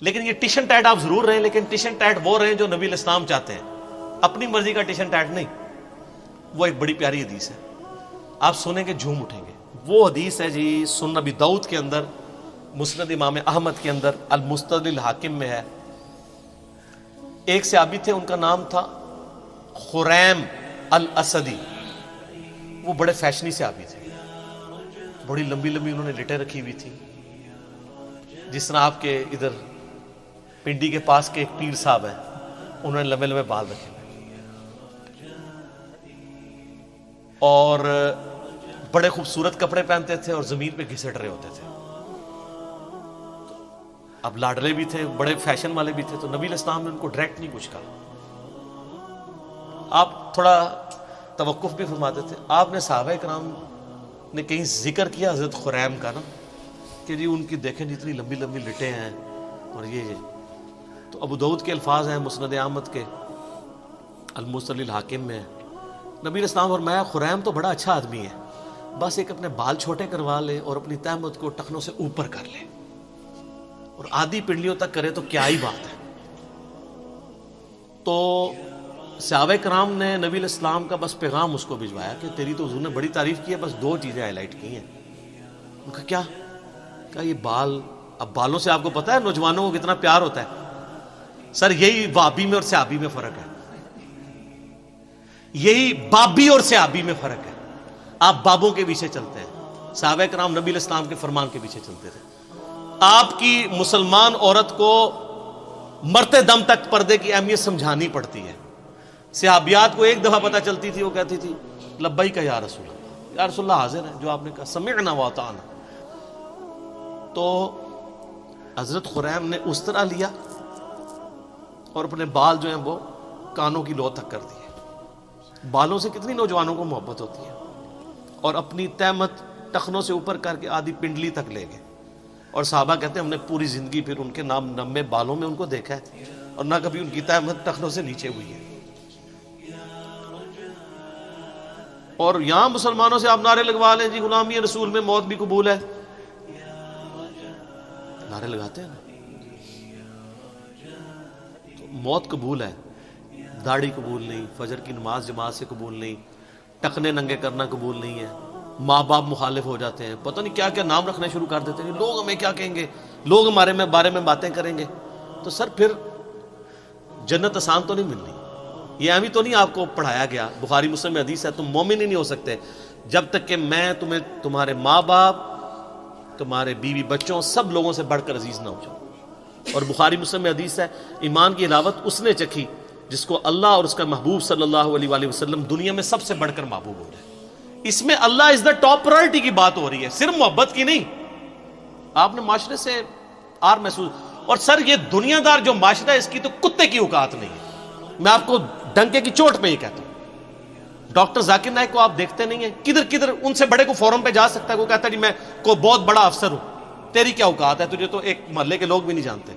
لیکن یہ tension TET آپ ضرور رہیں، لیکن ٹیشن ٹیٹ وہ رہیں جو نبی الاسلام چاہتے ہیں، اپنی مرضی کا ٹیشن ٹیٹ نہیں۔ وہ ایک بڑی پیاری حدیث ہے، آپ سنیں گے جھوم اٹھیں گے۔ وہ حدیث ہے جی سنن نبی داؤد کے اندر، مسند امام احمد کے اندر، المستدرک الحاکم میں ہے۔ ایک صحابی تھے، ان کا نام تھا خریم الاسدی۔ وہ بڑے فیشنی صحابی تھے، بڑی لمبی لمبی انہوں نے لٹیں رکھی ہوئی تھی، جس طرح آپ کے ادھر پنڈی کے پاس کے ایک پیر صاحب ہیں، انہوں نے لمبے لمبے بال رکھے ہوئے، اور بڑے خوبصورت کپڑے پہنتے تھے اور زمین پہ گھسٹ رہے ہوتے تھے۔ اب لاڈلے بھی تھے، بڑے فیشن والے بھی تھے، تو نبی علیہ السلام نے ان کو ڈائریکٹ نہیں کچھ کہا۔ آپ تھوڑا توقف بھی فرماتے تھے۔ آپ نے صحابہ کرام نے کہیں ذکر کیا حضرت خریم کا نا، کہ جی ان کی دیکھیں جتنی لمبی لمبی لٹیں ہیں، اور یہ تو ابو داؤد کے الفاظ ہیں، مسند احمد کے المستدرک الحاکم میں ہے۔ نبی علیہ السلام فرمایا خریم تو بڑا اچھا آدمی ہے، بس ایک اپنے بال چھوٹے کروا لے اور اپنی تہمت کو ٹخنوں سے اوپر کر لے اور آدھی پنڈلیوں تک کرے تو کیا ہی بات ہے۔ تو صحابہ کرام نے نبی علیہ السلام کا بس پیغام اس کو بھجوایا کہ تیری تو حضور نے بڑی تعریف کی ہے، بس دو چیزیں ہائی لائٹ کی ہیں۔ ان کا کیا؟ کہا یہ بال، اب بالوں سے آپ کو پتا ہے نوجوانوں کو کتنا پیار ہوتا ہے۔ سر یہی وہابی میں اور صحابی میں فرق ہے، یہی بابی اور صحابی میں فرق ہے۔ آپ بابوں کے پیچھے چلتے ہیں، صحابہ کرام نبی علیہ السلام کے فرمان کے پیچھے چلتے تھے۔ آپ کی مسلمان عورت کو مرتے دم تک پردے کی اہمیت سمجھانی پڑتی ہے۔ صحابیات کو ایک دفعہ پتہ چلتی تھی، وہ کہتی تھی لبیک یا رسول اللہ، یا رسول اللہ حاضر ہے جو آپ نے کہا، سمعنا واطعنا۔ تو حضرت خریم نے اس طرح لیا اور اپنے بال جو ہیں وہ کانوں کی لو تک کر دیے۔ بالوں سے کتنی نوجوانوں کو محبت ہوتی ہے، اور اپنی تہمت ٹخنوں سے اوپر کر کے آدھی پنڈلی تک لے گئے۔ اور صحابہ کہتے ہیں ہم نے پوری زندگی پھر ان کے نام نمے بالوں میں ان کو دیکھا ہے، اور نہ کبھی ان کی تہمت ٹخنوں سے نیچے ہوئی ہے۔ اور یہاں مسلمانوں سے آپ نعرے لگوا لیں جی غلامی رسول میں موت بھی قبول ہے، نعرے لگاتے ہیں نا، تو موت قبول ہے، داڑھی قبول نہیں، فجر کی نماز جماعت سے قبول نہیں، ٹخنے ننگے کرنا قبول نہیں ہے، ماں باپ مخالف ہو جاتے ہیں، پتہ نہیں کیا کیا نام رکھنے شروع کر دیتے ہیں، لوگ ہمیں کیا کہیں گے، لوگ ہمارے بارے میں باتیں کریں گے۔ تو سر پھر جنت آسان تو نہیں ملنی، یہ ابھی تو نہیں آپ کو پڑھایا گیا۔ بخاری مسلم میں حدیث ہے تم مومن ہی نہیں ہو سکتے جب تک کہ میں تمہیں تمہارے ماں باپ، تمہارے بیوی بچوں، سب لوگوں سے بڑھ کر عزیز نہ ہو جاؤ۔ اور بخاری مسلم میں حدیث ہے ایمان کی حلاوت اس نے چکھی جس کو اللہ اور اس کا محبوب صلی اللہ علیہ وآلہ وسلم دنیا میں سب سے بڑھ کر محبوب ہو جائے۔ اس میں اللہ از دا ٹاپ پرائرٹی کی بات ہو رہی ہے، صرف محبت کی نہیں۔ آپ نے معاشرے سے آر محسوس، اور سر یہ دنیا دار جو معاشرہ ہے اس کی تو کتے کی اوقات نہیں ہے، میں آپ کو ڈنکے کی چوٹ پہ ہی کہتا ہوں۔ ڈاکٹر ذاکر نائک کو آپ دیکھتے نہیں ہیں، کدھر کدھر ان سے بڑے کو فورم پہ جا سکتا ہے، وہ کہتا ہے جی میں کوئی بہت بڑا افسر ہوں، تیری کیا اوقات ہے، تجھے تو ایک محلے کے لوگ بھی نہیں جانتے۔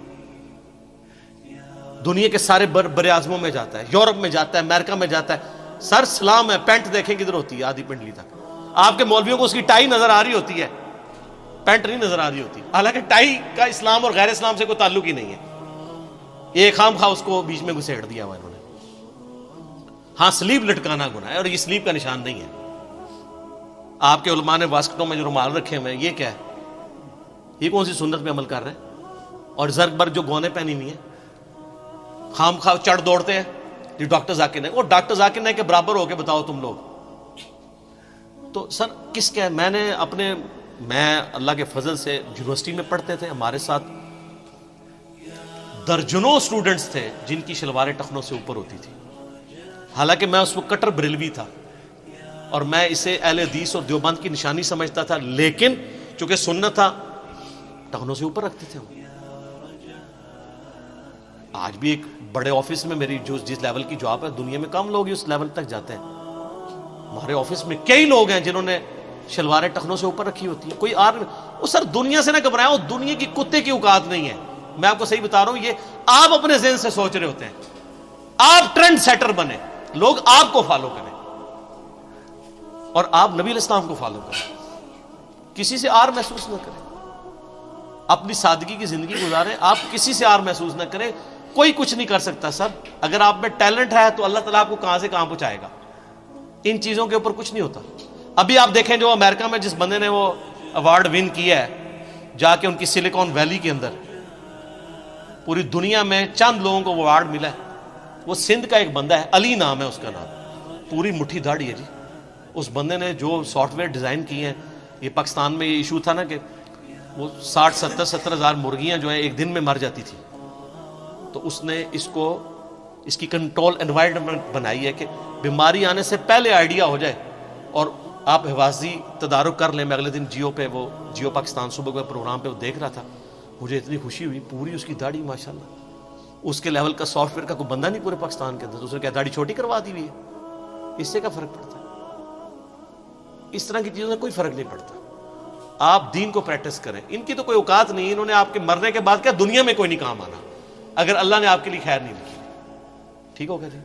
دنیا کے سارے بر اعظموں میں جاتا ہے، یورپ میں جاتا ہے، امریکہ میں جاتا ہے، سر سلام ہے، پینٹ دیکھیں کدھر ہوتی ہے، آدھی پنڈلی تک۔ آپ کے مولویوں کو اس کی ٹائی نظر آ رہی ہوتی ہے، پینٹ نہیں نظر آ رہی ہوتی، حالانکہ ٹائی کا اسلام اور غیر اسلام سے کوئی تعلق ہی نہیں ہے، یہ خام خواہ اس کو بیچ میں گھسیٹ دیا ہوا انہوں نے۔ ہاں سلیب لٹکانا گناہ ہے، اور یہ سلیب کا نشان نہیں ہے۔ آپ کے علماء نے واسکٹوں میں جو رومال رکھے ہوئے ہیں، یہ کیا ہے؟ یہ کون سی سنت پہ عمل کر رہے ہیں؟ اور زرگ بر جو گونے پہنی ہوئی ہیں، خام خواہ چڑھ دوڑتے ہیں جی ڈاکٹر ذاکر نائک، وہ ڈاکٹر ذاکر نائک کے برابر ہو کے بتاؤ تم لوگ۔ تو سر کس کا ہے؟ میں اللہ کے فضل سے یونیورسٹی میں پڑھتے تھے، ہمارے ساتھ درجنوں اسٹوڈنٹس تھے جن کی شلواریں ٹخنوں سے اوپر ہوتی تھی، حالانکہ میں اس وقت کٹر بریلوی تھا اور میں اسے اہل حدیث اور دیوبند کی نشانی سمجھتا تھا، لیکن چونکہ سنت تھا ٹخنوں سے اوپر رکھتے تھے۔ آج بھی ایک بڑے آفس میں میری جس لیول کی جاب ہے، دنیا میں کم لوگ ہی اس لیول تک جاتے ہیں۔ ہمارے آفس میں کئی لوگ ہیں جنہوں نے شلواریں ٹخنوں سے اوپر رکھی ہوتی ہیں۔ کوئی وہ سر دنیا سے نہ گھبرائیں، وہ دنیا کی کتے کی اوقات نہیں ہے۔ میں آپ کو صحیح بتا رہا ہوں، یہ آپ اپنے ذہن سے سوچ رہے ہوتے ہیں، آپ ٹرینڈ سیٹر بنے، لوگ آپ کو فالو کریں اور آپ نبی علیہ السلام کو فالو کریں، کسی سے آر محسوس نہ کریں۔ اپنی سادگی کی زندگی گزاریں, آپ کسی سے آر محسوس نہ کریں. کوئی کچھ نہیں کر سکتا سر. اگر آپ میں ٹیلنٹ ہے تو اللہ تعالیٰ آپ کو کہاں سے کہاں پہنچائے گا. ان چیزوں کے اوپر کچھ نہیں ہوتا. ابھی آپ دیکھیں جو امریکہ میں جس بندے نے وہ ایوارڈ ون کیا ہے, جا کے ان کی سلیکون ویلی کے اندر, پوری دنیا میں چند لوگوں کو وہ ایوارڈ ملا ہے. وہ سندھ کا ایک بندہ ہے, علی نام ہے اس کا نام, پوری مٹھی داڑھی ہے جی. اس بندے نے جو سافٹ ویئر ڈیزائن کیے ہیں, یہ پاکستان میں یہ ایشو تھا نا کہ وہ 60-70 ہزار مرغیاں جو ہیں ایک دن میں مر جاتی تھی, تو اس نے اس کی کنٹرول انوائرمنٹ بنائی ہے کہ بیماری آنے سے پہلے آئیڈیا ہو جائے اور آپ حفاظتی تدارک کر لیں. میں اگلے دن جیو پہ, وہ جیو پاکستان صبح کے پروگرام پہ وہ دیکھ رہا تھا, مجھے اتنی خوشی ہوئی. پوری اس کی داڑھی ماشاءاللہ, اس کے لیول کا سافٹ ویئر کا کوئی بندہ نہیں پورے پاکستان کے اندر. دوسرے کیا داڑھی چھوٹی کروا دی ہوئی ہے, اس سے کیا فرق پڑتا ہے؟ اس طرح کی چیزوں سے کوئی فرق نہیں پڑتا. آپ دین کو پریکٹس کریں. ان کی تو کوئی اوقات نہیں, انہوں نے آپ کے مرنے کے بعد کیا دنیا میں کوئی نہیں کام آنا اگر اللہ نے آپ کے لیے خیر نہیں لکھی. ٹھیک ہو گیا جی.